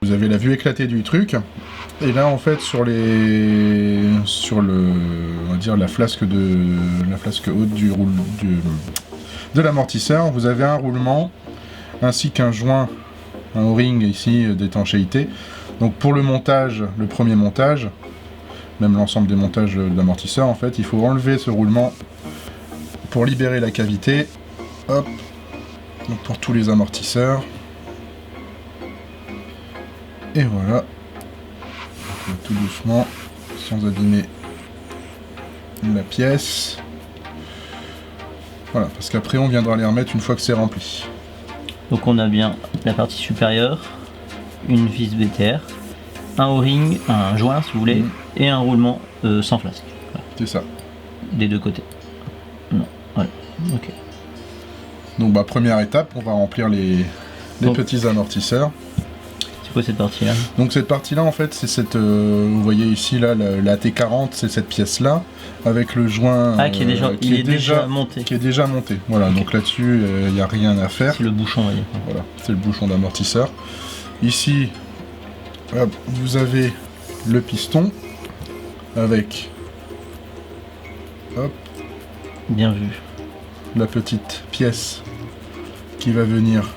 Vous avez la vue éclatée du truc. Et là, en fait, on va dire la flasque haute de l'amortisseur, vous avez un roulement ainsi qu'un joint, un O-ring ici d'étanchéité. Donc pour le montage, le premier montage, même l'ensemble des montages de l'amortisseur, en fait, il faut enlever ce roulement pour libérer la cavité. Hop. Donc pour tous les amortisseurs. Et voilà. Tout doucement, sans abîmer la pièce. Voilà, parce qu'après on viendra les remettre une fois que c'est rempli. Donc on a bien la partie supérieure, une vis BTR, un O-ring, un joint si vous voulez, et un roulement sans flasque. Voilà. C'est ça. Des deux côtés. Non, voilà, ok. Donc première étape, on va remplir les petits amortisseurs. C'est quoi cette partie-là? Donc cette partie-là, en fait, c'est cette... vous voyez ici, là, la T40, c'est cette pièce-là, avec le joint... qui est déjà monté. Qui est déjà monté. Voilà, okay. Donc là-dessus, il n'y a rien à faire. C'est le bouchon, voyez. Voilà, c'est le bouchon d'amortisseur. Ici, hop, vous avez le piston, avec... Hop. Bien vu. La petite pièce qui va venir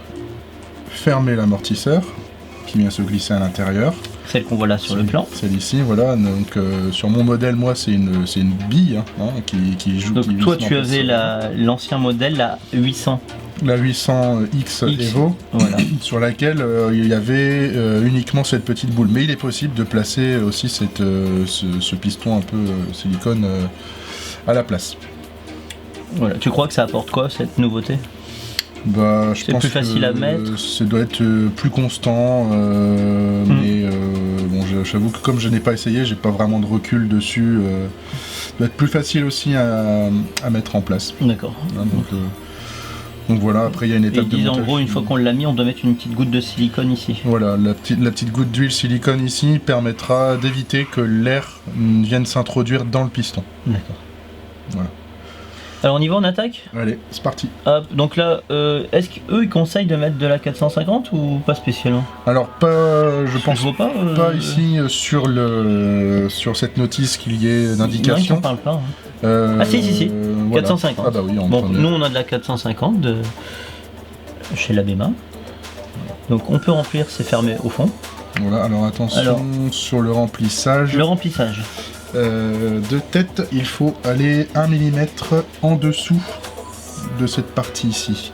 fermer l'amortisseur, qui vient se glisser à l'intérieur. Celle qu'on voit là sur le plan. Celle ici, voilà. Donc sur mon modèle, moi, c'est une bille qui joue. Donc toi, tu avais l'ancien modèle, la 800. La 800X Evo, voilà. Sur laquelle il y avait uniquement cette petite boule. Mais il est possible de placer aussi ce piston un peu silicone à la place. Voilà. Tu crois que ça apporte quoi, cette nouveauté? Je pense plus facile à mettre. Ça doit être plus constant, mais bon, j'avoue que comme je n'ai pas essayé, j'ai pas vraiment de recul dessus. Ça doit être plus facile aussi à mettre en place. D'accord. Donc voilà, après il y a une étape de montage. En gros, une fois qu'on l'a mis, on doit mettre une petite goutte de silicone ici. Voilà, la petite goutte d'huile silicone ici permettra d'éviter que l'air vienne s'introduire dans le piston. D'accord. Voilà. Alors on y va, on attaque? Allez, c'est parti. Hop, donc là, est-ce qu'eux ils conseillent de mettre de la 450 ou pas spécialement? Alors je pense pas ici sur cette notice qu'il y ait d'indication. Non, ils n'en parlent pas. Ah si, voilà. 450. Ah bah oui, bon, nous on a de la 450 chez l'Abema. Donc on peut remplir, c'est fermé au fond. Voilà, alors attention sur le remplissage. Le remplissage. De tête, il faut aller 1 mm en dessous de cette partie ici.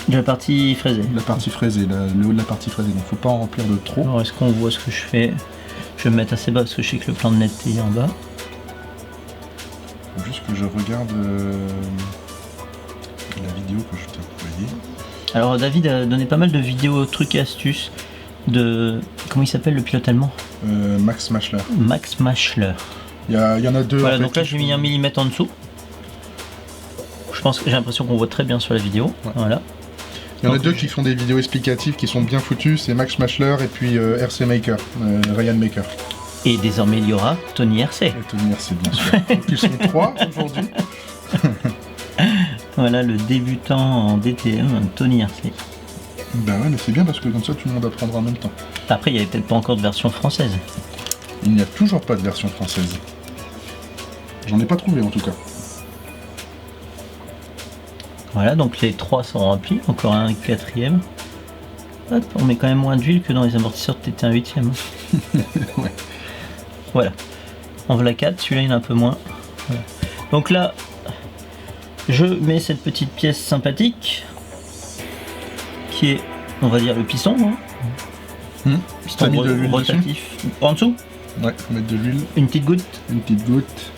De la partie fraisée. La partie fraisée, le haut de la partie fraisée, donc faut pas en remplir de trop. Alors est-ce qu'on voit ce que je fais? Je vais me mettre assez bas parce que je sais que le plan de netteté est en bas. Faut juste que je regarde la vidéo que je t'ai envoyée. Alors David a donné pas mal de vidéos, trucs et astuces de... Comment il s'appelle le pilote allemand? Max Maschler. Max Maschler. Il y en a deux. Voilà, donc là j'ai mis 1 mm en dessous. Je pense que j'ai l'impression qu'on voit très bien sur la vidéo. Ouais. Voilà. Il y en a deux qui font des vidéos explicatives qui sont bien foutues, c'est Max Maschler et puis RC Maker, Ryan Maker. Et désormais il y aura Tony RC. Et Tony RC bien sûr. Donc ils sont 3 aujourd'hui. Voilà le débutant en DTM, Tony RC. Bah ouais, mais c'est bien parce que comme ça tout le monde apprendra en même temps. Après il n'y avait peut-être pas encore de version française. Il n'y a toujours pas de version française. J'en ai pas trouvé en tout cas. Voilà, donc les 3 sont remplis, encore un 4ème. Hop, on met quand même moins d'huile que dans les amortisseurs de TT1 8ème. Ouais. Voilà. En voilà 4, celui-là il y en a un peu moins. Voilà. Donc là, je mets cette petite pièce sympathique qui est, on va dire, le piston. Hein. Piston mis de l'huile rotatif. En dessous? Ouais, faut mettre de l'huile. Une petite goutte? Une petite goutte.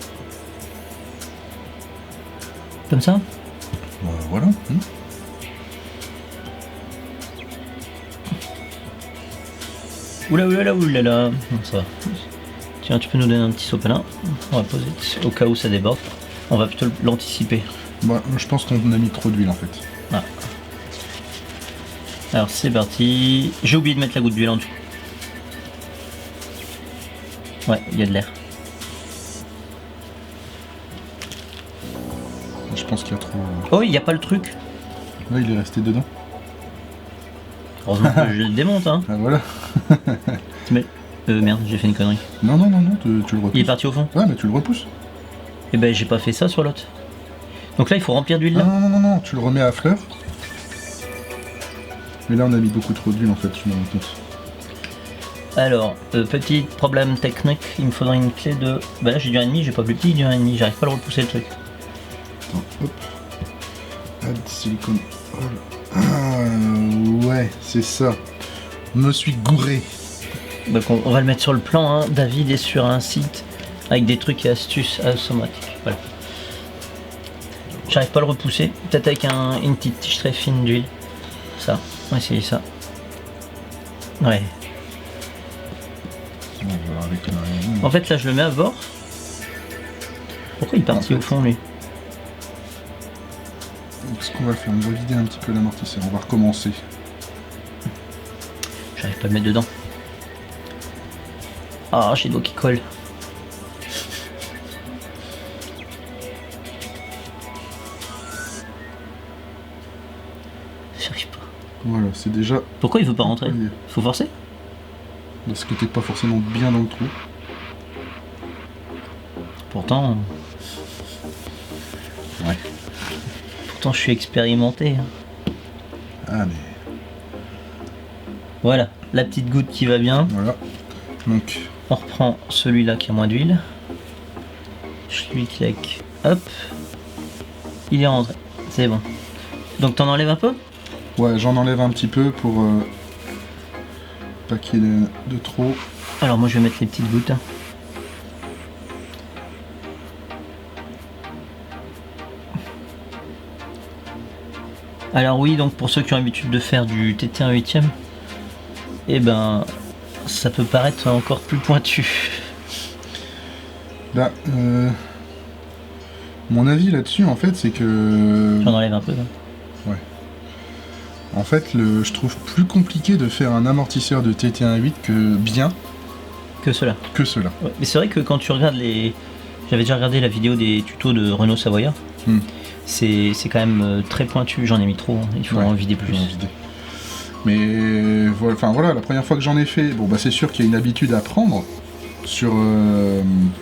Comme ça? Voilà. Oulala. Ça va. Tiens, tu peux nous donner un petit sopalin. On va poser au cas où ça déborde. On va plutôt l'anticiper. Bah, je pense qu'on a mis trop d'huile en fait. Ah. Alors c'est parti. J'ai oublié de mettre la goutte d'huile en dessous. Ouais, il y a de l'air. Je pense qu'il y a trop... Oh, il n'y a pas le truc. Là, il est resté dedans. Heureusement que je le démonte, hein. Ah, voilà. Mais, merde, j'ai fait une connerie. Non, tu le repousses. Il est parti au fond. Ouais, mais tu le repousses. Et ben, j'ai pas fait ça sur l'autre. Donc là, il faut remplir d'huile là. Non, tu le remets à fleur. Mais là, on a mis beaucoup trop d'huile en fait, je me rends compte. Alors, petit problème technique, il me faudrait une clé de... Bah là, j'ai du 1,5, j'ai pas plus petit, du 1,5, j'arrive pas à le repousser le truc. Attends, hop. Add silicone. Ah, ouais, c'est ça. Me suis gouré. Donc on va le mettre sur le plan, hein. David est sur un site avec des trucs et astuces automatiques. Voilà. J'arrive pas à le repousser, peut-être avec une petite tige très fine d'huile. Ça, on va essayer ça. Ouais. On va voir avec la... En fait là je le mets à bord. Pourquoi il est parti au fond lui? Ce qu'on va faire, on va vider un petit peu l'amortisseur, on va recommencer. J'arrive pas à le mettre dedans. Ah, j'ai le doigt qui colle. J'arrive pas. Voilà, c'est déjà... Pourquoi il veut pas rentrer? Faut forcer? Parce que t'es pas forcément bien dans le trou. Pourtant... Ouais. Pourtant je suis expérimenté. Ah mais... Voilà, la petite goutte qui va bien. Voilà. Donc... On reprend celui-là qui a moins d'huile. Je lui clique. Hop. Il est rentré. C'est bon. Donc t'en enlèves un peu? Ouais, j'en enlève un petit peu pour... pas qu'il y ait de trop. Alors moi je vais mettre les petites gouttes. Alors oui, donc pour ceux qui ont l'habitude de faire du TT1 8ème, eh ben ça peut paraître encore plus pointu. Là, mon avis là-dessus en fait c'est que... J'en enlève un peu. Hein. Ouais. En fait, je trouve plus compliqué de faire un amortisseur de TT1 8 que bien que cela. Ouais. Mais c'est vrai que quand tu regardes les... J'avais déjà regardé la vidéo des tutos de Renault Savoyard. C'est quand même très pointu, j'en ai mis trop, hein. Il faut en vider plus. Mais voilà, enfin voilà, la première fois que j'en ai fait, bon bah c'est sûr qu'il y a une habitude à prendre sur...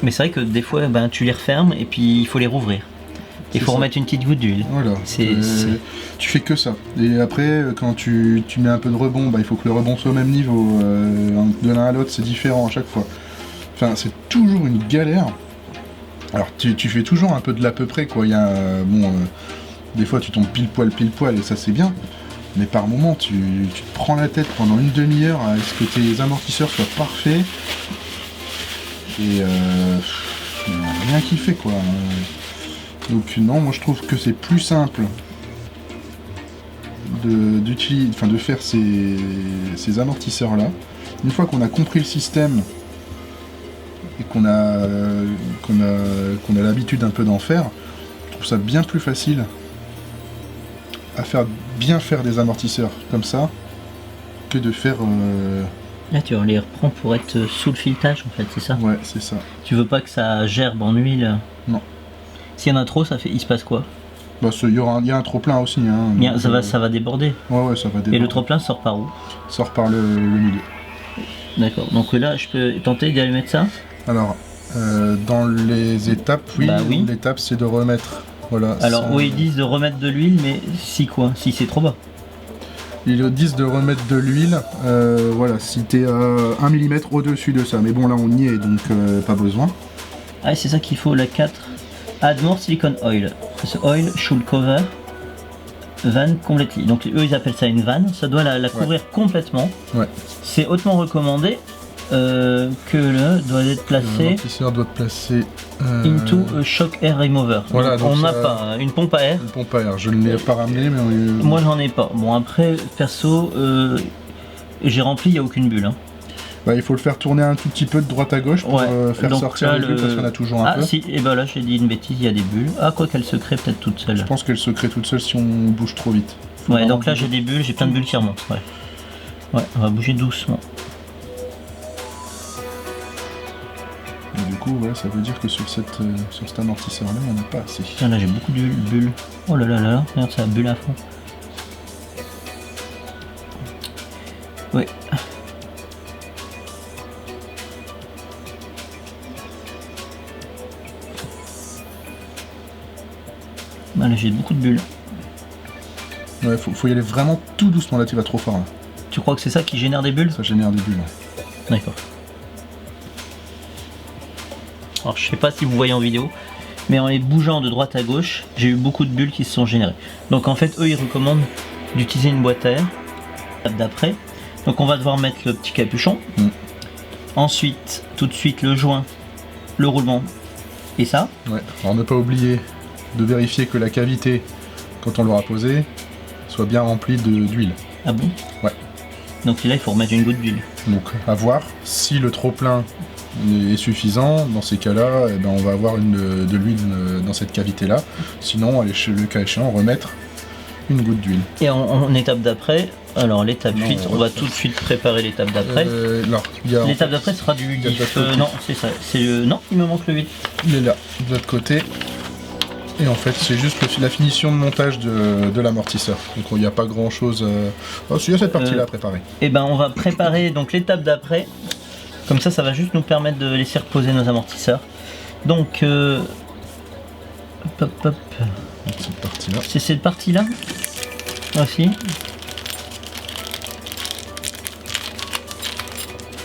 Mais c'est vrai que des fois ben, tu les refermes et puis il faut les rouvrir. Il faut remettre une petite goutte d'huile. Voilà, tu fais que ça. Et après, quand tu mets un peu de rebond, bah, il faut que le rebond soit au même niveau. De l'un à l'autre, c'est différent à chaque fois. Enfin, c'est toujours une galère. Alors, tu fais toujours un peu de l'à peu près, quoi. Il y a, des fois, tu tombes pile poil, et ça, c'est bien. Mais par moment, tu te prends la tête pendant une demi-heure à ce que tes amortisseurs soient parfaits. Et rien qui fait, quoi. Donc non, moi je trouve que c'est plus simple de faire ces amortisseurs là. Une fois qu'on a compris le système et qu'on a l'habitude un peu d'en faire, je trouve ça bien plus facile à bien faire des amortisseurs comme ça que de faire... Là tu les reprends pour être sous le filetage en fait, c'est ça? Ouais, c'est ça. Tu veux pas que ça gerbe en huile? Non. S'il y en a trop, il se passe quoi? Bah, il y a un trop plein aussi. Hein, ça va déborder. Ouais, ça va déborder. Et le trop plein sort par où? Sort par le milieu. D'accord, donc là je peux tenter d'aller mettre ça? Alors, dans les étapes, oui. L'étape c'est de remettre. Voilà. Alors, ils disent de remettre de l'huile, mais si quoi? Si c'est trop bas? Ils disent de remettre de l'huile, voilà, si t'es à 1 mm au-dessus de ça. Mais bon, là on y est, donc pas besoin. Ah, c'est ça qu'il faut, la 4. Add more silicone oil. This oil should cover van completely. Donc eux ils appellent ça une vanne, ça doit la couvrir complètement. Ouais. C'est hautement recommandé que le doit être placé. L'amortisseur doit être placé into a shock air remover. Voilà, donc on n'a pas une pompe à air. Une pompe à air, je ne l'ai pas ramené, mais moi j'en ai pas. Bon après perso j'ai rempli, il n'y a aucune bulle. Hein. Bah, il faut le faire tourner un tout petit peu de droite à gauche pour faire donc sortir les bulles parce qu'on a toujours un peu. Ah si, et bah là j'ai dit une bêtise, il y a des bulles. Ah quoi qu'elle se crée peut-être toute seule. Je pense qu'elle se crée toute seule si on bouge trop vite. Ouais, donc là j'ai des bulles, j'ai plein de bulles qui remontent. Ouais, on va bouger doucement. Et du coup, voilà, ça veut dire que sur cet amortisseur là, on n'a pas assez. Tiens, là j'ai beaucoup de bulles. Oh là là là, regarde ça bulle à fond. Oui. Là j'ai beaucoup de bulles. Ouais, faut y aller vraiment tout doucement, là tu vas trop fort là. Tu crois que c'est ça qui génère des bulles? Ça génère des bulles. Ouais. D'accord. Alors je sais pas si vous voyez en vidéo, mais en les bougeant de droite à gauche, j'ai eu beaucoup de bulles qui se sont générées. Donc en fait eux ils recommandent d'utiliser une boîte à air. D'après, donc on va devoir mettre le petit capuchon. Ensuite, tout de suite le joint, le roulement et ça. Ouais. Alors ne pas oublier de vérifier que la cavité, quand on l'aura posée, soit bien remplie d'huile. Ah bon? Ouais. Donc là il faut remettre une goutte d'huile. Donc à voir si le trop plein est suffisant. Dans ces cas-là, eh ben, on va avoir de l'huile dans cette cavité-là. Sinon, le cas échéant, remettre une goutte d'huile. Et en étape d'après, alors l'étape 8, on va tout de suite préparer l'étape d'après. L'étape d'après sera du diff. Non, c'est ça. Non, il me manque le 8. Il est là, de l'autre côté. Et en fait, c'est juste la finition de montage de l'amortisseur. Donc il n'y a pas grand chose. Oh, il y a cette partie-là à préparer. Et ben on va préparer donc l'étape d'après. Comme ça va juste nous permettre de laisser reposer nos amortisseurs. Donc hop, hop. Cette partie-là. C'est cette partie-là aussi.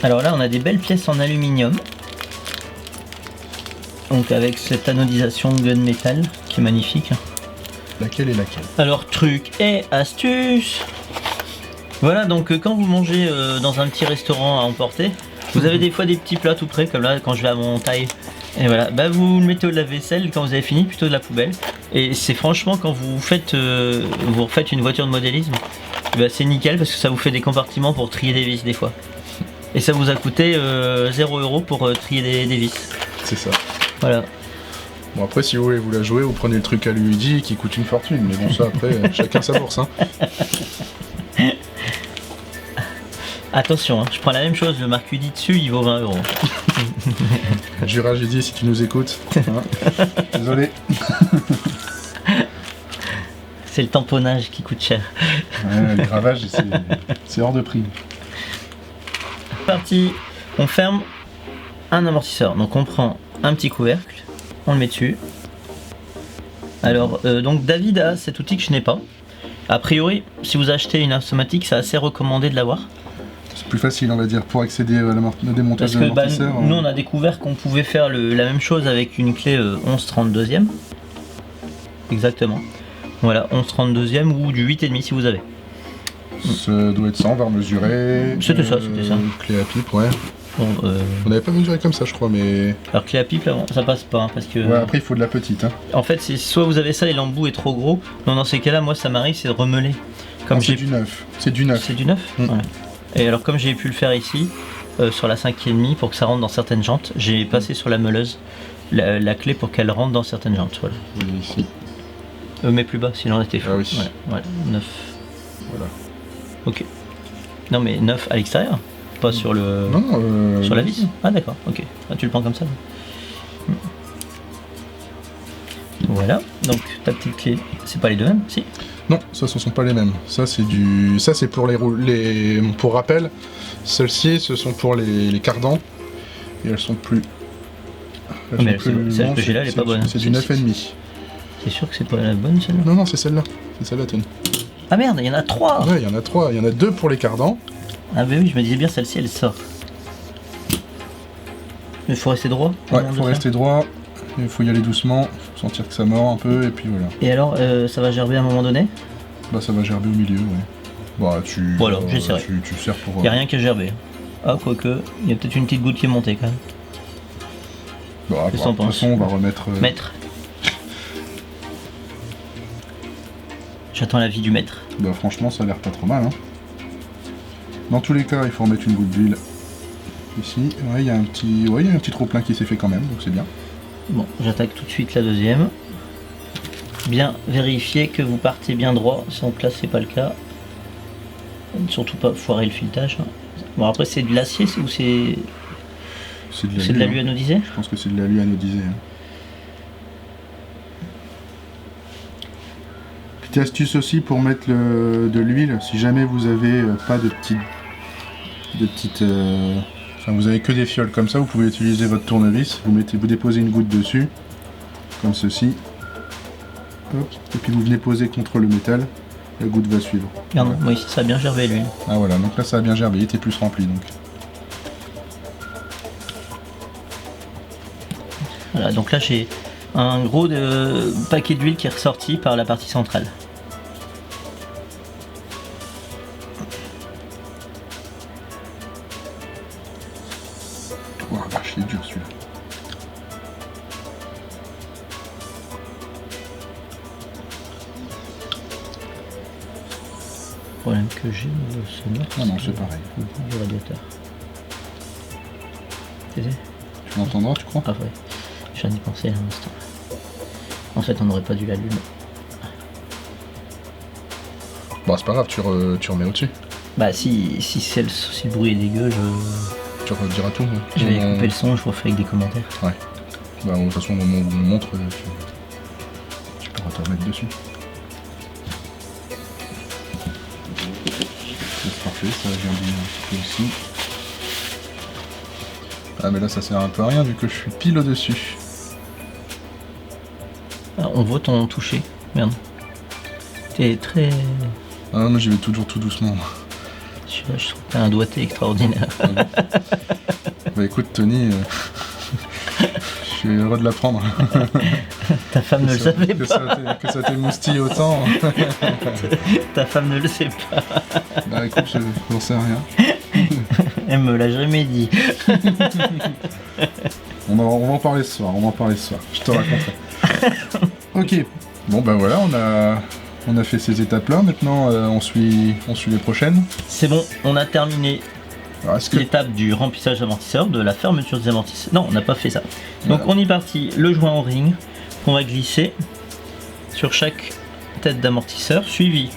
Alors là on a des belles pièces en aluminium. Donc avec cette anodisation gunmetal qui est magnifique. Laquelle est laquelle? Alors truc et astuce. Voilà, donc quand vous mangez dans un petit restaurant à emporter, vous avez des fois des petits plats tout prêts, comme là quand je vais à mon taille. Et voilà, bah vous le mettez au lave-vaisselle quand vous avez fini, plutôt de la poubelle. Et c'est franchement quand vous faites vous refaites une voiture de modélisme, bah c'est nickel parce que ça vous fait des compartiments pour trier des vis des fois. Et ça vous a coûté 0 € pour trier des vis. C'est ça. Voilà. Bon après si vous voulez vous la jouer, vous prenez le truc à l'UED qui coûte une fortune, mais bon ça après chacun sa bourse hein. Attention, hein, je prends la même chose, le marque UDI dessus il vaut 20 €. Jura Judy si tu nous écoutes. Hein. Désolé. C'est le tamponnage qui coûte cher. Ouais, le gravage c'est hors de prix. Parti, on ferme un amortisseur, donc on prend un petit couvercle, on le met dessus. Alors donc David a cet outil que je n'ai pas. A priori, si vous achetez une Asomatic, c'est assez recommandé de l'avoir. C'est plus facile on va dire pour accéder à au démontage de l'amortisseur. Nous on a découvert qu'on pouvait faire la même chose avec une clé 11/32e. Exactement. Voilà, 11/32e ou du 8,5 si vous avez. Ça doit être ça, on va mesurer. C'était ça. Clé à pipe, ouais. Bon, on n'avait pas mesuré comme ça, je crois, mais. Alors clé à pipe, là, ça passe pas, hein, parce que. Ouais, après il faut de la petite. Hein. En fait, c'est soit vous avez ça et l'embout est trop gros. Non, dans ces cas-là, moi, ça m'arrive, c'est de remeler. Comme c'est du neuf. C'est du neuf. C'est du neuf. Voilà. Et alors, comme j'ai pu le faire ici, sur la 5,5 pour que ça rentre dans certaines jantes, j'ai passé sur la meuleuse la clé pour qu'elle rentre dans certaines jantes. Voilà. Ici. Mais plus bas, s'il en était fou. Ah oui. Voilà, 9. Voilà. Ok. Non, mais 9 à l'extérieur, pas sur le. Non, sur la vis. Ah, d'accord, ok. Ah, tu le prends comme ça. Voilà, donc ta petite clé, c'est pas les deux mêmes, si? Non, ça ce sont pas les mêmes. Ça c'est pour pour rappel, celles-ci ce sont pour les cardans et elles sont plus. Mais celle que j'ai là, elle est pas bonne. C'est du 9,5. C'est sûr que c'est pas la bonne celle-là? Non, c'est celle-là. C'est celle-là, Tony. Ah merde, il y en a 3. Ouais, il y en a 3. Il y en a 2 pour les cardans. Ah bah oui, je me disais bien celle-ci elle sort. Il faut rester droit? Ouais, il faut rester droit. Il faut y aller doucement. Faut sentir que ça mord un peu et puis voilà. Et alors, ça va gerber à un moment donné? Bah ça va gerber au milieu, ouais. Bah voilà, j'essaierai. Tu sers pour... Il n'y a rien qui a gerbé. Ah, quoique, il y a peut-être une petite goutte qui est montée quand même. Bah, de toute façon, on va remettre... Maître. J'attends l'avis du maître. Bah franchement, ça a l'air pas trop mal. Hein. Dans tous les cas, il faut remettre une goutte d'huile. Ici, ouais, il y a un petit trop plein qui s'est fait quand même, donc c'est bien. Bon, j'attaque tout de suite la deuxième. Bien vérifier que vous partez bien droit, donc là c'est pas le cas. Surtout pas foirer le filetage. Bon après c'est de l'acier ou c'est... C'est de l'alu anodisé? Je pense que c'est de l'alu anodisé. Hein. Petite astuce aussi pour mettre de l'huile, si jamais vous avez pas de petite des petites... Enfin, vous avez que des fioles comme ça, vous pouvez utiliser votre tournevis, vous déposez une goutte dessus, comme ceci. Hop, et puis vous venez poser contre le métal, la goutte va suivre. Regarde, oui, ça a bien gerbé l'huile. Ah voilà, donc là ça a bien gerbé, il était plus rempli donc. Voilà, donc là j'ai un gros paquet d'huile qui est ressorti par la partie centrale. Oh la vache, il est dur celui-là. Le problème que j'ai, c'est Ah non, c'est pareil. le bout du radiateur. Tu sais? Tu l'entendras, tu crois? Ah ouais, je viens d'y penser à l'instant. En fait, on n'aurait pas dû l'allumer. Bon, c'est pas grave, tu remets au-dessus. Bah si le bruit est dégueu, Tu rediras tout. Ouais. je vais couper le son, je refais avec des commentaires. Ouais. Bah, de toute façon, on me montre, tu pourras te remettre dessus. C'est parfait, ça vient bien un petit peu aussi. Ah mais là ça sert un peu à rien vu que je suis pile au-dessus. Ah, on voit ton toucher, merde. T'es très... Ah non, moi j'y vais toujours tout doucement. Je trouve que t'as un doigté extraordinaire. Bah écoute Tony, je suis heureux de l'apprendre. Ta femme ne le savait que pas. Que ça t'émoustille autant. Ta femme ne le sait pas. Bah écoute, je n'en sais rien. Elle me l'a jamais dit. On va en parler ce soir, je te raconterai. Ok, bon ben voilà, on a fait ces étapes-là, maintenant on suit les prochaines. C'est bon, on a terminé Alors, est-ce que... l'étape du remplissage d'amortisseurs, de la fermeture des amortisseurs. Non, on n'a pas fait ça. Donc Voilà. on y est parti, le joint en ring qu'on va glisser sur chaque tête d'amortisseur, suivi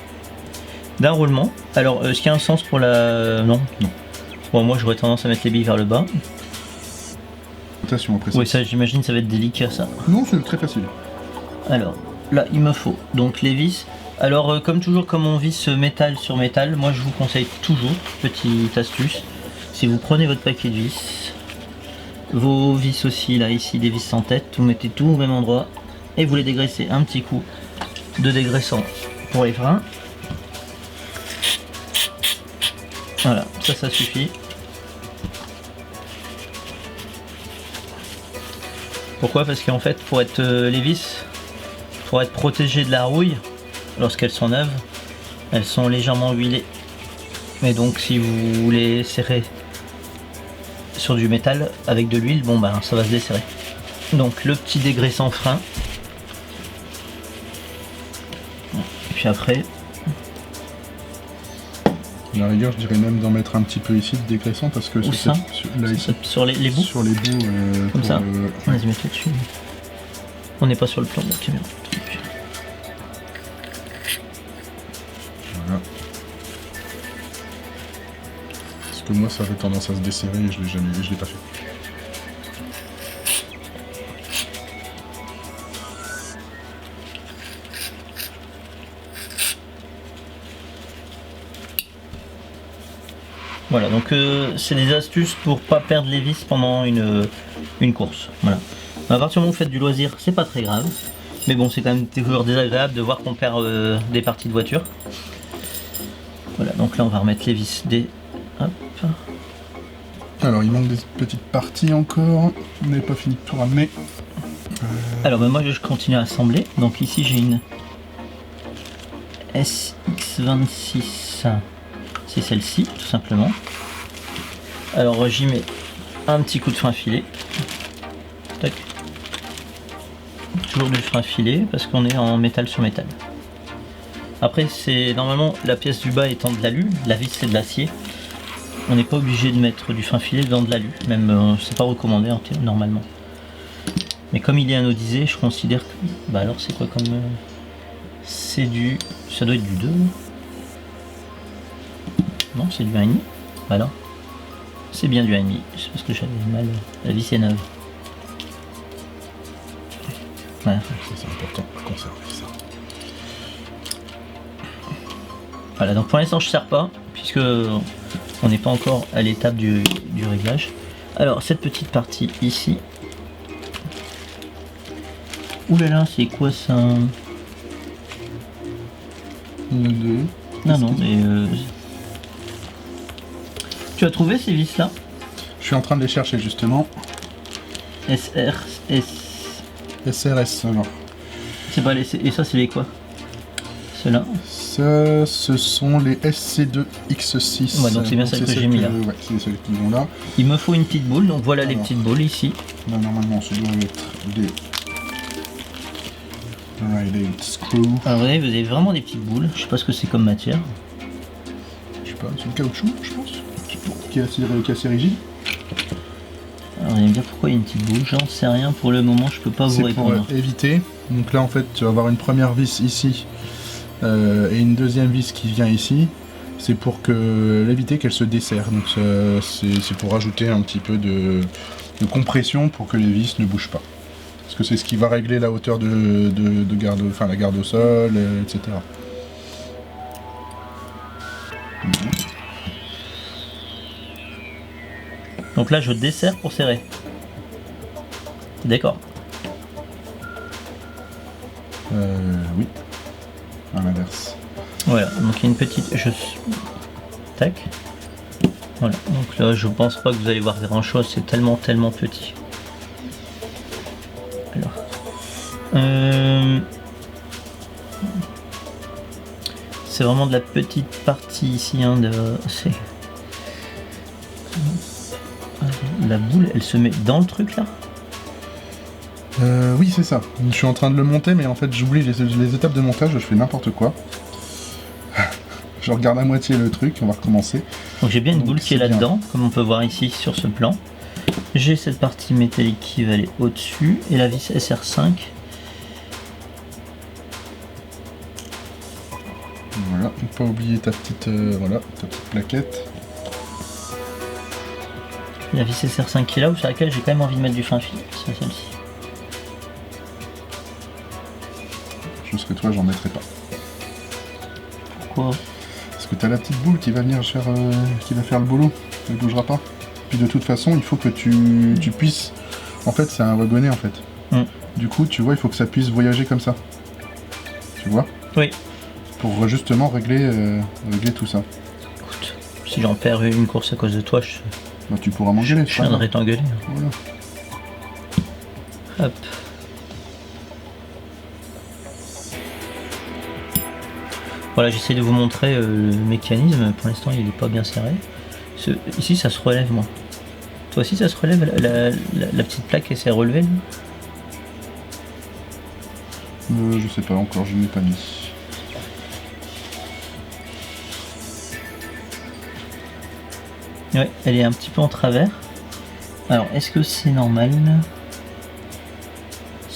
d'un roulement. Alors, est-ce qu'il y a un sens pour la... Non. Bon, moi j'aurais tendance à mettre les billes vers le bas. Attention après ça. Oui, ça j'imagine ça va être délicat ça. Non, c'est très facile. Alors, là il me faut donc les vis. Alors comme toujours, comme on visse métal sur métal, moi je vous conseille toujours, petite astuce, si vous prenez votre paquet de vis, vos vis aussi, là ici des vis sans tête, vous mettez tout au même endroit et vous les dégraissez un petit coup de dégraissant pour les freins. Voilà, ça suffit. Pourquoi? Parce qu'en fait, pour être les vis, pour être protégées de la rouille, lorsqu'elles sont neuves, elles sont légèrement huilées. Mais donc, si vous les serrez sur du métal avec de l'huile, bon ben ça va se desserrer. Donc le petit dégraissant frein. Et puis après, À la rigueur, je dirais même d'en mettre un petit peu ici de dégraissant parce que Où ça là, ici, sur les bouts. sur les bouts. Comme ça. le- Vas-y, mets-le dessus. On n'est pas sur le plan de la caméra. Voilà. Parce que moi, ça avait tendance à se desserrer et je l'ai pas fait. Voilà, donc c'est des astuces pour pas perdre les vis pendant une course. Voilà. À partir du moment où vous faites du loisir, c'est pas très grave. Mais bon, c'est quand même toujours désagréable de voir qu'on perd des parties de voiture. Voilà, donc là on va remettre les vis des... Hop. Alors, il manque des petites parties encore. On n'est pas fini de tout ramener. Alors ben, moi je continue à assembler. Donc ici j'ai une SX26. C'est celle-ci, tout simplement. Alors j'y mets un petit coup de fin filet. Tac. Toujours du frein filet parce qu'on est en métal sur métal. Après c'est normalement la pièce du bas étant de l'alu, la vis c'est de l'acier. On n'est pas obligé de mettre du frein filet dans de l'alu, même c'est pas recommandé normalement. Mais comme il est anodisé, je considère que... Bah alors c'est quoi comme... C'est du... Ça doit être du 2. Non, c'est du 1,5. Voilà. C'est bien du 1,5. C'est parce que j'avais mal. La vis est neuve. Voilà. Ça, c'est important à conserver ça. Voilà, donc pour l'instant je ne sers pas, puisque On n'est pas encore à l'étape du réglage. Alors cette petite partie ici. Ouh là là, c'est quoi ça? Deux. Non, non, mais... Tu as trouvé ces vis là? Je suis en train de les chercher justement. SRS. SRS alors. C'est pas les... Et ça c'est les quoi? Ceux-là? Ça, ce sont les SC2X6. Ouais, donc c'est bien celles que j'ai mis là. Ouais, c'est celles qui vont là. Il me faut une petite boule, donc voilà les Alors. petites boules ici. Là, normalement, ce doit être des Rayleigh Screw. Alors vous avez vraiment des petites boules, je sais pas ce que c'est comme matière. Je sais pas, c'est du caoutchouc, je pense. Qui est assez rigide. Alors vous allez me dire pourquoi il y a une petite boule, j'en sais rien pour le moment, je peux pas vous C'est répondre. pour éviter. Donc là, en fait, tu vas avoir une première vis ici et une deuxième vis qui vient ici. C'est pour éviter qu'elle se desserre. Donc c'est pour rajouter un petit peu de compression pour que les vis ne bougent pas. Parce que c'est ce qui va régler la hauteur de garde, enfin la garde au sol, etc. Donc là je desserre pour serrer. D'accord. Oui. À l'inverse. Voilà, donc il y a une petite... Tac. Voilà, donc là je pense pas que vous allez voir grand chose, c'est tellement petit. Alors... C'est vraiment de la petite partie ici, hein, La boule, elle se met dans le truc là? Oui, c'est ça. Je suis en train de le monter, mais en fait j'oublie les étapes de montage, je fais n'importe quoi. Je regarde à moitié le truc, on va recommencer. Donc j'ai bien une boule qui est c'est bien. là-dedans, comme on peut voir ici sur ce plan. J'ai cette partie métallique qui va aller au-dessus, et la vis SR5. Voilà, faut pas oublier ta petite plaquette. La vis SR5 qui est là, ou sur laquelle j'ai quand même envie de mettre du fin fil, c'est celle-ci. Chose que toi, j'en mettrai pas. Pourquoi? Parce que t'as la petite boule qui va venir faire, qui va faire le boulot. Elle bougera pas. Puis de toute façon, il faut que tu puisses. En fait, c'est un wagonnet en fait. Du coup, tu vois, il faut que ça puisse voyager comme ça. Tu vois? Oui. Pour justement régler tout ça. Écoute, si j'en perds une course à cause de toi, Bah, tu pourras m'engueuler. je viendrai t'engueuler. Voilà. Hop. Voilà, j'essaie de vous montrer le mécanisme. Pour l'instant, il n'est pas bien serré. Ici, ça se relève, moi. Toi aussi, ça se relève? La petite plaque, elle s'est relevée là? Je sais pas encore, je ne l'ai pas mis. Ouais, elle est un petit peu en travers. Alors, est-ce que c'est normal? Je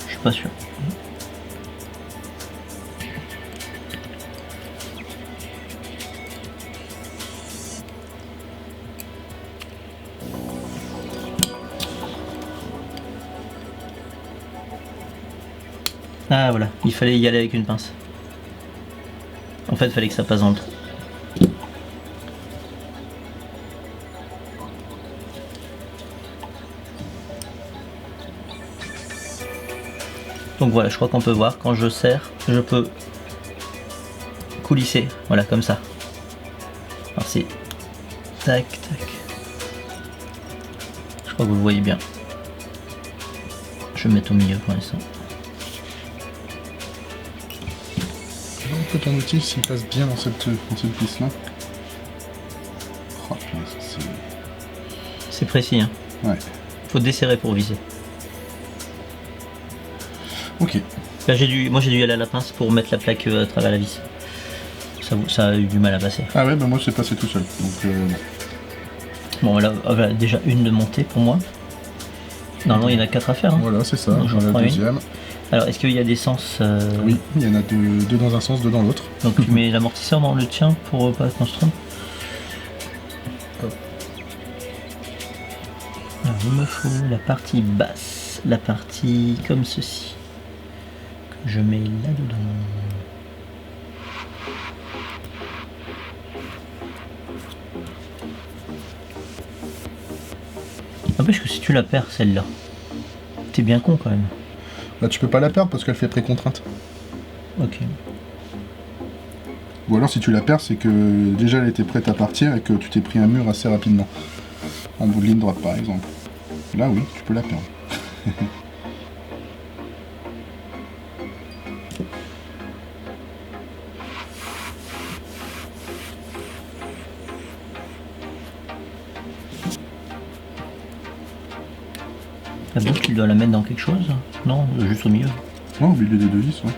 suis pas sûr. Ah voilà, il fallait y aller avec une pince. En fait, il fallait que ça passe dans le trou. Donc voilà, je crois qu'on peut voir, quand je serre, je peux coulisser, voilà, comme ça. Alors c'est tac, tac. Je crois que vous le voyez bien. Je vais me mettre au milieu pour l'instant. Un peu ton outil s'il passe bien dans cette piste là. Oh, c'est précis, hein. Ouais. Faut desserrer pour viser. Ok. Là, moi j'ai dû y aller à la pince pour mettre la plaque à travers la vis. Ça a eu du mal à passer. Ah ouais, bah moi c'est passé tout seul. Donc bon là, voilà, déjà une de montée pour moi. Normalement il y en a 4 à faire. Hein. Voilà, c'est ça, Donc, j'en ai la deuxième. Alors est-ce qu'il y a des sens Oui, il y en a deux dans un sens, deux dans l'autre. Donc tu mets l'amortisseur dans le tien pour pas qu'on se trompe. Alors il me faut la partie basse, la partie comme ceci. Que je mets là-dedans. N'empêche que si tu la perds celle-là, t'es bien con quand même. Là tu peux pas la perdre parce qu'elle fait pré-contrainte. Ok. Ou alors si tu la perds, c'est que déjà elle était prête à partir et que tu t'es pris un mur assez rapidement. En bout de ligne droite par exemple. Là oui, tu peux la perdre. La boucle, tu dois la mettre dans quelque chose? Non, juste au milieu. Ouais, au milieu des deux vis, ouais.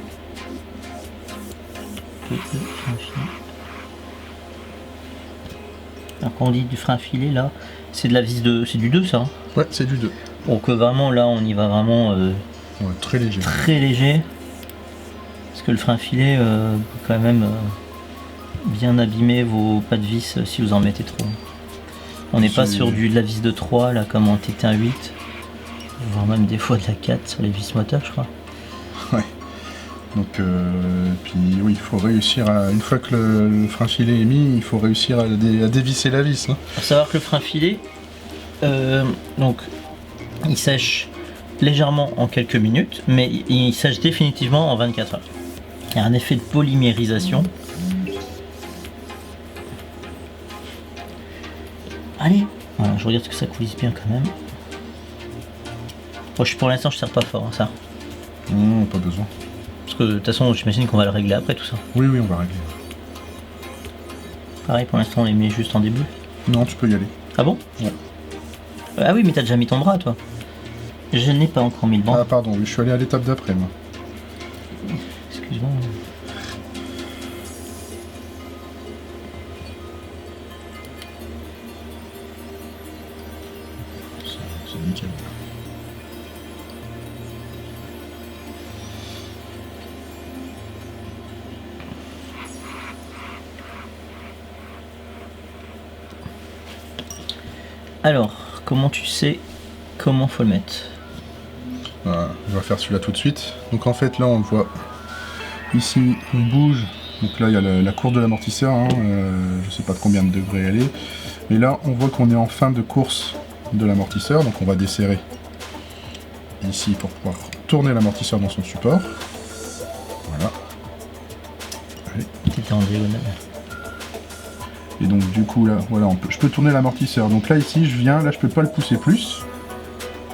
Alors quand on dit du frein filé là, c'est de la vis de. C'est du 2 ça hein. Ouais, c'est du 2. Donc vraiment là on y va vraiment Ouais, très léger. très léger. Parce que le frein filé peut quand même bien abîmer vos pas de vis si vous en mettez trop. On n'est pas sur de la vis de 3 là comme en TT1 8. Voire même des fois de la 4 sur les vis moteurs je crois. Ouais. Donc puis oui, il faut réussir à. Une fois que le frein filet est mis, il faut réussir à dévisser la vis. Hein. Faut savoir que le frein filet, donc il sèche légèrement en quelques minutes, mais il sèche définitivement en 24 heures. Il y a un effet de polymérisation. Allez, voilà, je regarde que ça coulisse bien quand même. Bon, pour l'instant je ne sers pas fort hein, ça. Non, pas besoin. Parce que de toute façon j'imagine qu'on va le régler après tout ça. Oui, oui, on va régler. Pareil pour l'instant on les met juste en début. Non, tu peux y aller. Ah bon? Ouais. Ah oui mais t'as déjà mis ton bras toi. Je n'ai pas encore mis le bras. Ah pardon, oui, je suis allé à l'étape d'après moi. Excuse-moi. C'est nickel. Alors, comment tu sais comment faut le mettre? Voilà, on va faire celui-là tout de suite. Donc en fait là on voit ici on bouge. Donc là il y a la courbe de l'amortisseur, hein, je sais pas de combien de degrés elle est. Mais là on voit qu'on est en fin de course de l'amortisseur, donc on va desserrer ici pour pouvoir tourner l'amortisseur dans son support. Voilà. Allez. C'était en diagonale. Et donc du coup là, voilà, je peux tourner l'amortisseur. Donc là ici je viens, là je peux pas le pousser plus.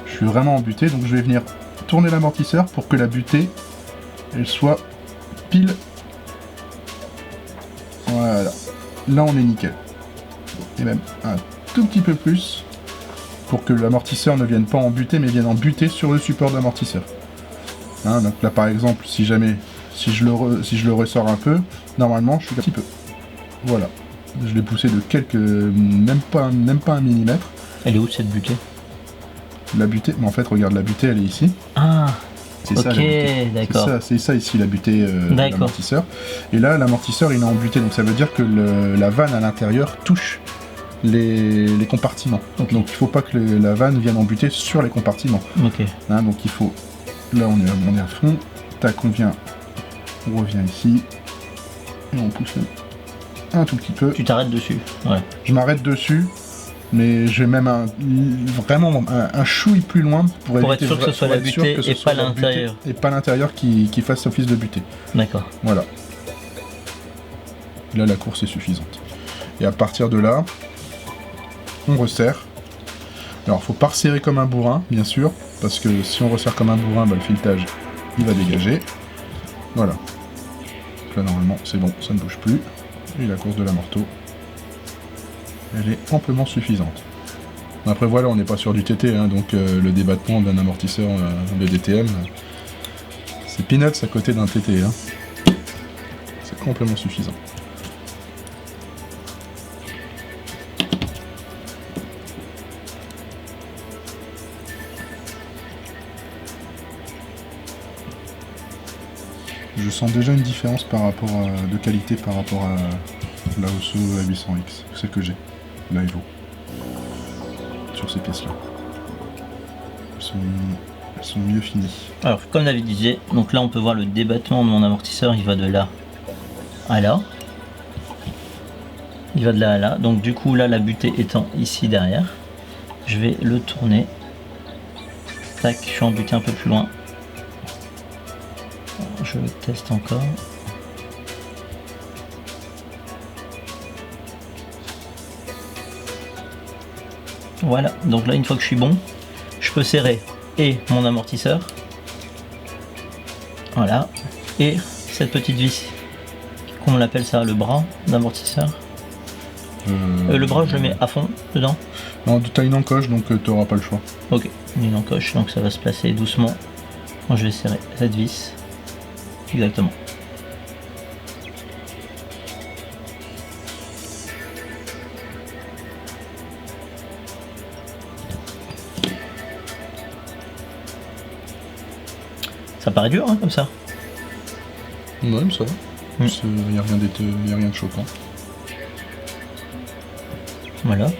Je suis vraiment en butée, donc je vais venir tourner l'amortisseur pour que la butée elle soit pile. Voilà. Là on est nickel. Et même un tout petit peu plus pour que l'amortisseur ne vienne pas en butée mais vienne en butée sur le support d'amortisseur. Hein, donc là par exemple si jamais si je le ressors un peu, normalement je suis un petit peu. Voilà. Je l'ai poussé de quelques. Même pas un millimètre. Elle est où cette butée? La butée, mais en fait regarde la butée elle est ici. Ah c'est ok, ça, la butée. d'accord. C'est ça ici la butée de l'amortisseur. Et là l'amortisseur il est en butée, donc ça veut dire que la vanne à l'intérieur touche les compartiments. Okay. Donc il faut pas que la vanne vienne en butée sur les compartiments. Ok. Hein, donc il faut. Là on est à fond. Tac, on revient ici. Et on pousse un tout petit peu. Tu t'arrêtes dessus. Ouais. Je m'arrête dessus. Mais je vais même vraiment un chouille plus loin pour être sûr que ce soit la butée et pas l'intérieur. Et pas l'intérieur qui fasse office de butée. D'accord. Voilà. Là, la course est suffisante. Et à partir de là, on resserre. Alors, faut pas resserrer comme un bourrin, bien sûr, parce que si on resserre comme un bourrin, bah, le filetage, il va dégager. Voilà. Donc là, normalement, c'est bon, ça ne bouge plus. Et la course de l'amorto, elle est amplement suffisante. Après voilà, on n'est pas sur du TT, hein, donc le débattement d'un amortisseur de DTM, c'est peanuts à côté d'un TT. Hein. C'est amplement suffisant. Je sens déjà une différence de qualité par rapport à la Osso A800X, celle que j'ai, la Evo, sur ces pièces-là. Elles sont mieux finies. Alors, comme David disait, donc là on peut voir le débattement de mon amortisseur, il va de là à là. Il va de là à là, donc du coup là la butée étant ici derrière. Je vais le tourner. Tac, je suis embuté un peu plus loin. Je teste encore. Voilà, donc là une fois que je suis bon, je peux serrer et mon amortisseur. Voilà. Et cette petite vis, comment on appelle ça, le bras d'amortisseur. Le bras je le mets à fond dedans. Non, tu as une encoche donc tu n'auras pas le choix. Ok, une encoche, donc ça va se placer doucement quand je vais serrer cette vis. Exactement. Ça paraît dur hein, comme ça. Ouais, mais ça va. Il n'y a rien de choquant. Voilà.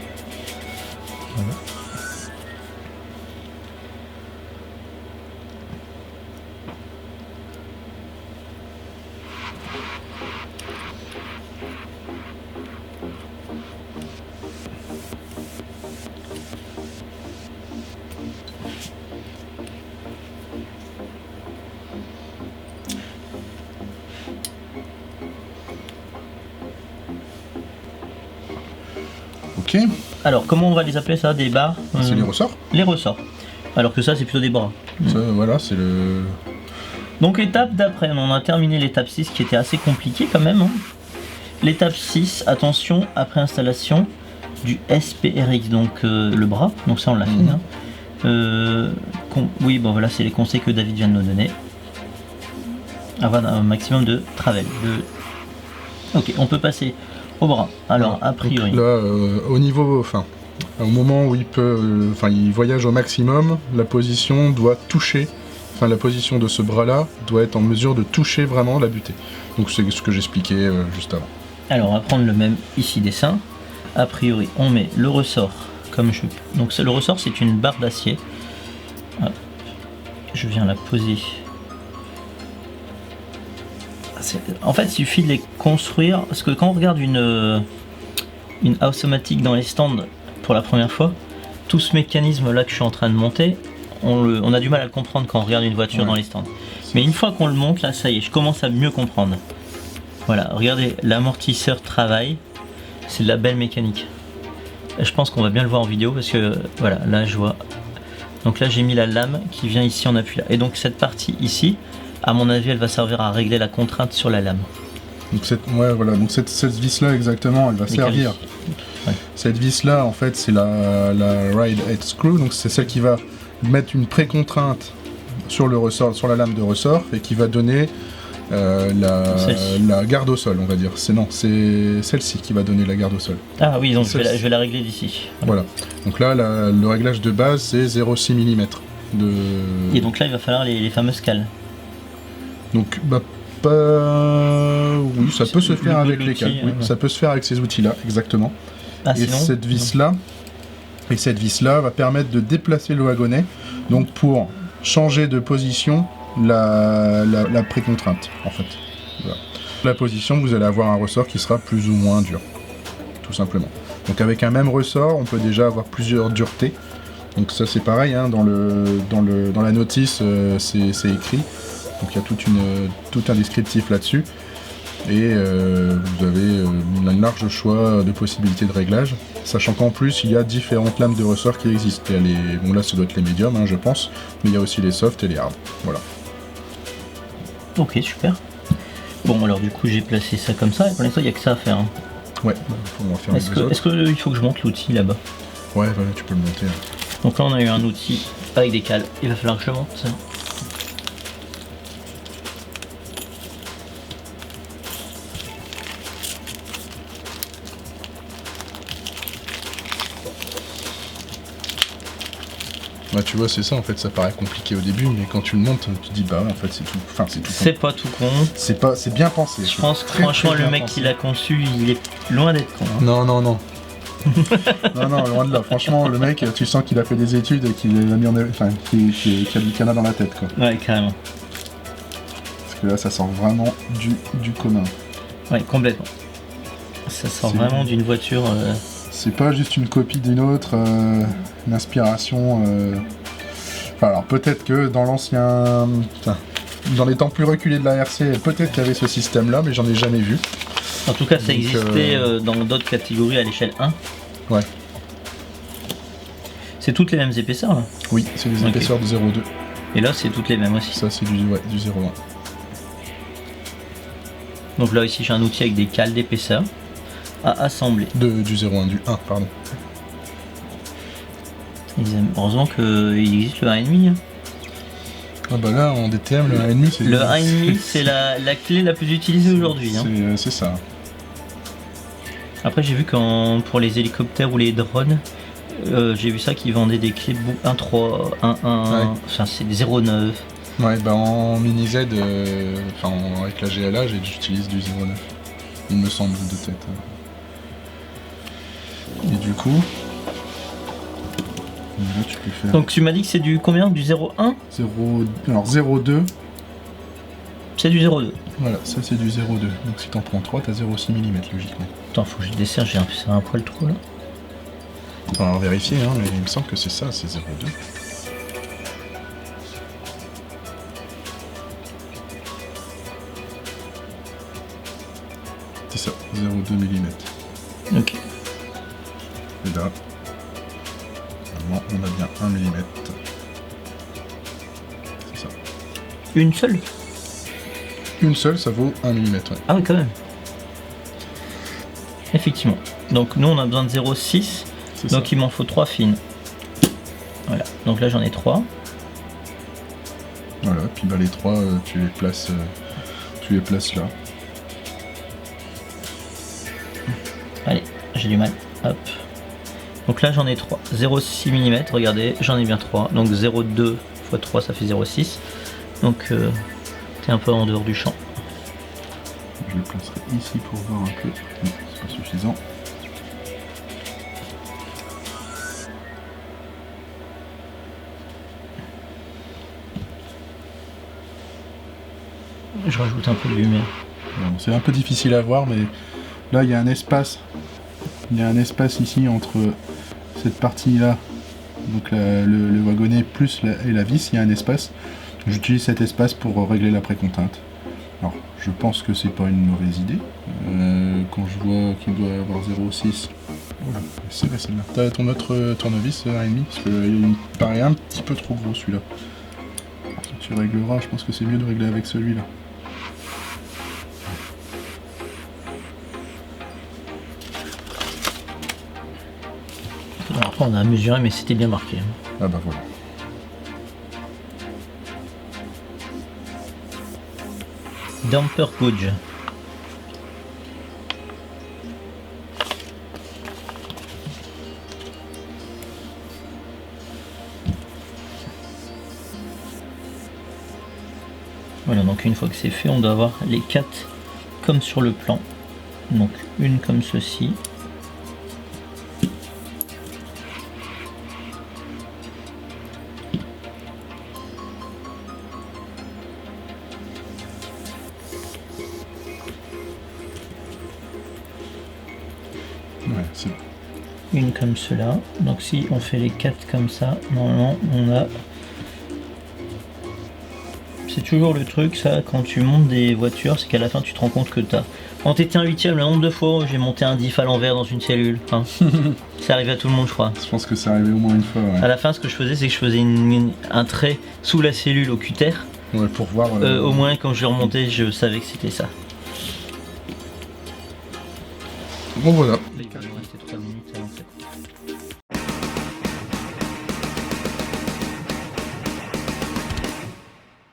Ok. Alors, comment on va les appeler ça, des barres C'est les ressorts. Les ressorts. Alors que ça, c'est plutôt des bras. Ça, voilà, c'est le... Donc, étape d'après, on a terminé l'étape 6 qui était assez compliquée quand même. Hein. L'étape 6, attention, après installation du SPRX, donc le bras. Donc ça, on l'a fait. Hein. Oui, bon voilà, c'est les conseils que David vient de nous donner. Avoir un maximum de travel. Ok, on peut passer au bras. Alors, a priori. Donc là, au niveau, au moment où il peut, il voyage au maximum, la position doit toucher, la position de ce bras-là doit être en mesure de toucher vraiment la butée. Donc c'est ce que j'expliquais juste avant. Alors, on va prendre le même ici dessin. A priori, on met le ressort comme je. Donc le ressort, c'est une barre d'acier. Je viens la poser. En fait, il suffit de les construire, parce que quand on regarde une automatique dans les stands pour la première fois, tout ce mécanisme là que je suis en train de monter, on a du mal à le comprendre quand on regarde une voiture dans les stands. Mais une fois qu'on le monte, là, ça y est, je commence à mieux comprendre. Voilà, regardez, l'amortisseur travaille, c'est de la belle mécanique. Je pense qu'on va bien le voir en vidéo, parce que voilà, là je vois. Donc là, j'ai mis la lame qui vient ici en appui là. Et donc cette partie ici, à mon avis, elle va servir à régler la contrainte sur la lame. Donc cette vis là exactement, elle va servir. Ouais. Cette vis là, en fait, c'est la ride head screw, donc c'est celle qui va mettre une pré-contrainte sur le ressort, sur la lame de ressort, et qui va donner la garde au sol, on va dire. C'est celle-ci qui va donner la garde au sol. Ah oui, donc je vais la régler d'ici. Voilà. Donc là, le réglage de base, c'est 0,6 mm. Et donc là, il va falloir les fameuses cales. Donc, oui, ça peut se faire avec les cales. Oui, ça peut se faire avec ces outils-là, exactement. Ah, et cette vis-là, va permettre de déplacer le wagonnet, donc pour changer de position la pré-contrainte, en fait. Voilà. La position, vous allez avoir un ressort qui sera plus ou moins dur, tout simplement. Donc avec un même ressort, on peut déjà avoir plusieurs duretés. Donc ça c'est pareil, hein, dans la notice, c'est écrit. Donc il y a tout un descriptif là-dessus. Et vous avez un large choix de possibilités de réglage, sachant qu'en plus il y a différentes lames de ressort qui existent. Bon là ça doit être les médiums, hein, je pense, mais il y a aussi les softs et les hard. Voilà. Ok, super. Bon alors du coup j'ai placé ça comme ça, et pour l'instant il n'y a que ça à faire. Hein. Ouais, on va faire Est-ce qu'il faut que je monte l'outil là-bas? Ouais, voilà, tu peux le monter. Hein. Donc là on a eu un outil avec des cales, il va falloir que je le monte ça. Ouais, tu vois, c'est ça en fait, ça paraît compliqué au début, mais quand tu le montes, tu te dis bah en fait c'est tout. Enfin, c'est tout. C'est pas tout con. C'est bien pensé. Je pense que franchement le mec qui l'a conçu, il est loin d'être con. Hein. Non. non, loin de là. Franchement, le mec, tu sens qu'il a fait des études et qu'il a mis qu'il a du canard dans la tête, quoi. Ouais, carrément. Parce que là, ça sort vraiment du commun. Ouais, complètement. Ça sort vraiment d'une voiture c'est pas juste une copie d'une autre, une inspiration. Enfin, alors peut-être que dans l'ancien, enfin, dans les temps plus reculés de la RC, peut-être qu'il y avait ce système-là, mais j'en ai jamais vu. En tout cas, ça Donc, existait dans d'autres catégories à l'échelle 1. Ouais. C'est toutes les mêmes épaisseurs là. Oui, c'est les épaisseurs de 0,2. Et là, c'est toutes les mêmes aussi. Ça, c'est du 0,1. Donc là, ici, j'ai un outil avec des cales d'épaisseur à assembler. Du 0,1, du 1, pardon. Heureusement qu'il existe le 1,5. Hein. Ah bah là, en DTM, le 1,5, c'est... Le 1,5, c'est la clé la plus utilisée aujourd'hui. Hein. C'est ça. Après, j'ai vu pour les hélicoptères ou les drones, j'ai vu ça qu'ils vendaient des clés 1,3, 1,1, enfin c'est des 0,9. Ouais, bah en mini Z, avec la GLA, j'utilise du 0,9. Il me semble de tête. Et du coup... Là, tu peux faire... Donc tu m'as dit que c'est du combien? Du 0,1? 0,2. C'est du 0,2. Voilà, ça c'est du 0,2. Donc si t'en prends 3, t'as 0,6 mm logiquement. Attends, faut que je desserre, j'ai un poil trop là. On va vérifier, hein, mais il me semble que c'est ça, c'est 0,2. C'est ça, 0,2 mm. Ok. Et là, normalement, on a bien 1 mm. C'est ça. Une seule? Une seule, ça vaut 1 mm, ouais. Ah oui, quand même. Effectivement. Donc nous, on a besoin de 0,6. Donc il m'en faut 3 fines. Voilà. Donc là, j'en ai 3. Voilà, puis bah les 3, tu les places là. Allez, j'ai du mal. Hop. Donc là, j'en ai 3. 0,6 mm, regardez, j'en ai bien 3. Donc 0,2 x 3, ça fait 0,6. Donc t'es un peu en dehors du champ. Je le placerai ici pour voir un peu. Non, c'est pas suffisant. Je rajoute un peu de lumière. C'est un peu difficile à voir, mais là il y a un espace. Il y a un espace ici entre cette partie-là, donc le wagonnet plus et la vis, il y a un espace. J'utilise cet espace pour régler la préconteinte. Alors, je pense que c'est pas une mauvaise idée. Quand je vois qu'il doit avoir 0,6. Voilà, c'est vrai celle-là. T'as ton autre tournevis 1,5 parce qu'il me paraît un petit peu trop gros celui-là. Si tu régleras, je pense que c'est mieux de régler avec celui-là. Alors après, on a mesuré, mais c'était bien marqué. Ah bah voilà. Damper gauge. Voilà, donc une fois que c'est fait, on doit avoir les 4 comme sur le plan. Donc une comme ceci. Ouais, c'est bon. Une comme cela. Donc si on fait les 4 comme ça, normalement on a... C'est toujours le truc ça, quand tu montes des voitures, c'est qu'à la fin tu te rends compte que t'as... Quand t'étais un 8ème, le nombre de fois où j'ai monté un diff à l'envers dans une cellule. Hein. Ça arrive à tout le monde je crois. Je pense que c'est arrivé au moins une fois, ouais. À la fin ce que je faisais c'est que je faisais un trait sous la cellule au cutter. Ouais, pour voir... Au moins quand je remontais je savais que c'était ça. Bon voilà. Il va nous rester 3 minutes avant ça.